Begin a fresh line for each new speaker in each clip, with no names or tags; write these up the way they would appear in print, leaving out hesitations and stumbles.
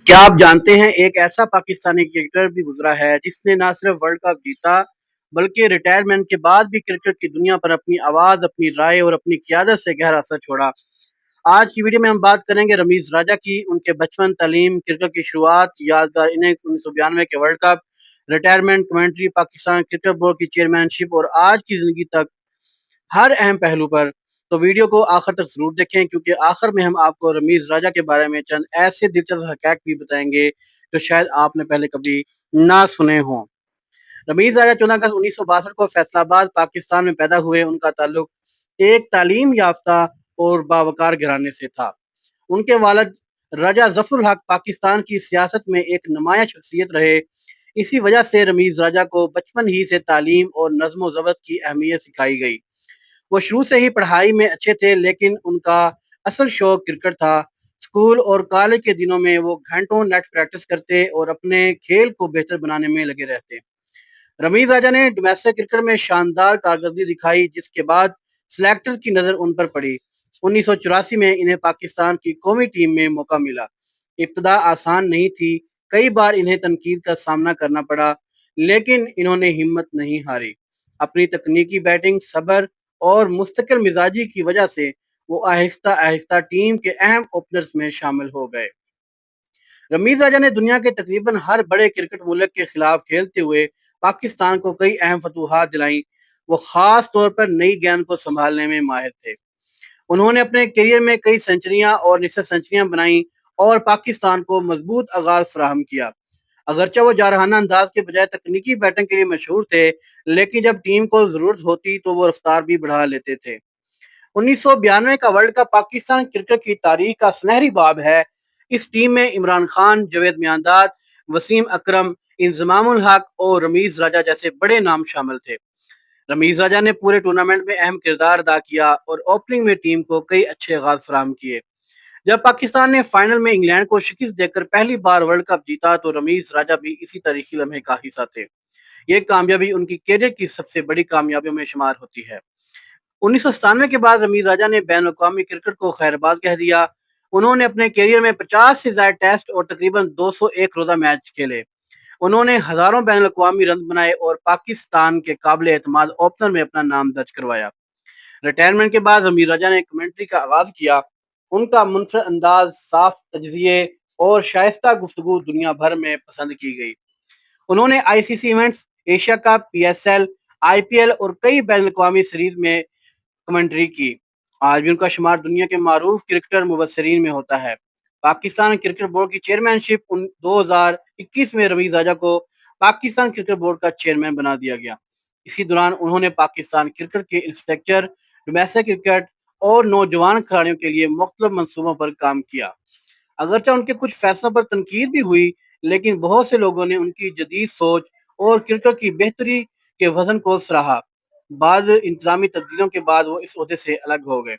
کیا آپ جانتے ہیں ایک ایسا پاکستانی کرکٹر بھی گزرا ہے جس نے نہ صرف ورلڈ کپ جیتا بلکہ ریٹائرمنٹ کے بعد بھی کرکٹ کی دنیا پر اپنی آواز، اپنی رائے اور اپنی قیادت سے گہرا اثر چھوڑا۔ آج کی ویڈیو میں ہم بات کریں گے رمیز راجہ کی، ان کے بچپن، تعلیم، کرکٹ کی شروعات، یادگار اننگز، 1992 کے world cup, retirement, commentary, Pakistan cricket board کی چیئرمین شپ اور آج کی زندگی تک ہر اہم پہلو پر۔ تو ویڈیو کو آخر تک ضرور دیکھیں کیونکہ آخر میں ہم آپ کو رمیز راجہ کے بارے میں چند ایسے دلچسپ حقائق بھی بتائیں گے جو شاید آپ نے پہلے کبھی نہ سنے ہوں۔ رمیز راجہ 14 اگست 1962 کو فیصل آباد پاکستان میں پیدا ہوئے۔ ان کا تعلق ایک تعلیم یافتہ اور باوقار گھرانے سے تھا۔ ان کے والد راجہ ظفر الحق پاکستان کی سیاست میں ایک نمایاں شخصیت رہے۔ اسی وجہ سے رمیز راجہ کو بچپن ہی سے تعلیم اور نظم و ضبط کی اہمیت سکھائی گئی۔ وہ شروع سے ہی پڑھائی میں اچھے تھے لیکن ان کا اصل شوق کرکٹ تھا۔ اسکول اور کالج کے دنوں میں وہ گھنٹوں نیٹ پریکٹس کرتے اور اپنے کھیل کو بہتر بنانے میں لگے رہتے۔ رمیز راجہ نے ڈومیسٹک کرکٹ میں شاندار کارکردگی دکھائی جس کے بعد سلیکٹرز کی نظر ان پر پڑی۔ 1984 میں انہیں پاکستان کی قومی ٹیم میں موقع ملا۔ ابتدا آسان نہیں تھی، کئی بار انہیں تنقید کا سامنا کرنا پڑا لیکن انہوں نے ہمت نہیں ہاری۔ اپنی تکنیکی بیٹنگ، صبر اور مستقل مزاجی کی وجہ سے وہ آہستہ آہستہ ٹیم کے اہم اوپنرز میں شامل ہو گئے۔ رمیز راجہ نے دنیا کے تقریباً ہر بڑے کرکٹ ملک کے خلاف کھیلتے ہوئے پاکستان کو کئی اہم فتوحات دلائیں۔ وہ خاص طور پر نئی گیند کو سنبھالنے میں ماہر تھے۔ انہوں نے اپنے کیریئر میں کئی سنچریاں اور نصف سنچریاں بنائیں اور پاکستان کو مضبوط آغاز فراہم کیا۔ اگرچہ وہ جارحانہ انداز کے بجائے تکنیکی بیٹنگ کے لیے مشہور تھے لیکن جب ٹیم کو ضرورت ہوتی تو وہ رفتار بھی بڑھا لیتے تھے۔ 1992 کا ورلڈ کپ پاکستان کرکٹ کی تاریخ کا سنہری باب ہے۔ اس ٹیم میں عمران خان، جاوید میانداد، وسیم اکرم، انضمام الحق اور رمیز راجہ جیسے بڑے نام شامل تھے۔ رمیز راجہ نے پورے ٹورنامنٹ میں اہم کردار ادا کیا اور اوپننگ میں ٹیم کو کئی اچھے آغاز فراہم کیے۔ جب پاکستان نے فائنل میں انگلینڈ کو شکست دے کر پہلی بار ورلڈ کپ جیتا تو رمیز راجہ بھی اسی تاریخی لمحے کا حصہ تھے۔ یہ کامیابی ان کی کیریئر کی سب سے بڑی کامیابیوں میں شمار ہوتی ہے۔ 1997 کے بعد رمیز راجہ نے بین الاقوامی کرکٹ کو خیر باز کہہ دیا۔ انہوں نے اپنے کیریئر میں 50 سے زائد ٹیسٹ اور تقریباً 201 روزہ میچ کھیلے۔ انہوں نے ہزاروں بین الاقوامی رن بنائے اور پاکستان کے قابل اعتماد اوپنر میں اپنا نام درج کروایا۔ ریٹائرمنٹ کے بعد رمیز راجہ نے کمنٹری کا آغاز کیا۔ ان کا منفرد انداز، صاف تجزیے اور شائستہ گفتگو دنیا بھر میں پسند کی گئی۔ انہوں نے I C C events, Asia cup, P S L, I P L اور کئی بین الاقوامی سیریز میں کمنٹری کی۔ آج بھی ان کا شمار دنیا کے معروف کرکٹر مبصرین میں ہوتا ہے۔ پاکستان کرکٹ بورڈ کی چیئرمین شپ 2021 میں رمیز راجہ کو پاکستان کرکٹ بورڈ کا چیئرمین بنا دیا گیا۔ اسی دوران انہوں نے پاکستان کرکٹ کے انفراسٹرکچر، ڈومیسٹک کرکٹ اور نوجوان کھلاڑیوں کے لیے مختلف منصوبوں پر کام کیا۔ اگرچہ ان کے کچھ فیصلوں پر تنقید بھی ہوئی لیکن بہت سے لوگوں نے ان کی جدید سوچ اور کرکٹ کی بہتری کے وژن کو سراہا۔ بعض انتظامی تبدیلیوں کے بعد وہ اس عہدے سے الگ ہو گئے۔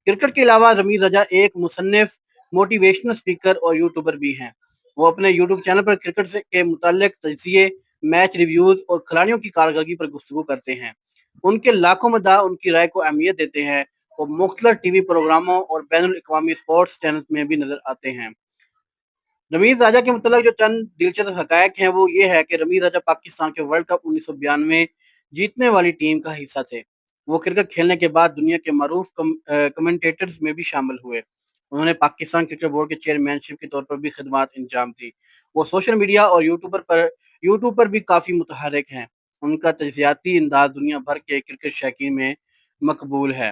کرکٹ کے علاوہ رمیز راجہ ایک مصنف، موٹیویشنل اسپیکر اور یوٹیوبر بھی ہیں۔ وہ اپنے یوٹیوب چینل پر کرکٹ کے متعلق تجزیے، میچ ریویوز اور کھلاڑیوں کی کارکردگی پر گفتگو کرتے ہیں۔ ان کے لاکھوں مداح ان کی رائے کو اہمیت دیتے ہیں۔ وہ مختلف ٹی وی پروگراموں اور بین الاقوامی سپورٹس چینلز میں بھی نظر آتے ہیں۔ رمیز راجہ کے متعلق جو چند دلچسپ حقائق ہیں وہ یہ ہے کہ رمیز راجہ پاکستان کے ورلڈ کپ 1992 جیتنے والی ٹیم کا حصہ تھے۔ وہ کرکٹ کھیلنے کے بعد دنیا کے معروف کمنٹیٹرز میں بھی شامل ہوئے۔ انہوں نے پاکستان کرکٹ بورڈ کے چیئرمین شپ کے طور پر بھی خدمات انجام دی۔ وہ سوشل میڈیا اور یوٹیوب پر بھی کافی متحرک ہیں۔ ان کا تجزیاتی انداز دنیا بھر کے کرکٹ شائقین میں مقبول ہے۔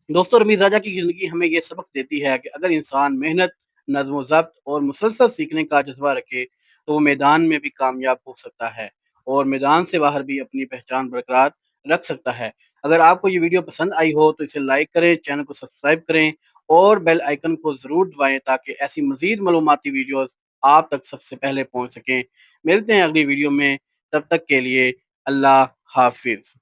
دوستو، رمیز راجہ کی زندگی ہمیں یہ سبق دیتی ہے کہ اگر انسان محنت، نظم و ضبط اور مسلسل سیکھنے کا جذبہ رکھے تو وہ میدان میں بھی کامیاب ہو سکتا ہے اور میدان سے باہر بھی اپنی پہچان برقرار رکھ سکتا ہے۔ اگر آپ کو یہ ویڈیو پسند آئی ہو تو اسے لائک کریں، چینل کو سبسکرائب کریں اور بیل آئیکن کو ضرور دبائیں تاکہ ایسی مزید معلوماتی ویڈیوز آپ تک سب سے پہلے پہنچ سکیں۔ ملتے ہیں اگلی ویڈیو میں، تب تک کے لیے اللہ حافظ۔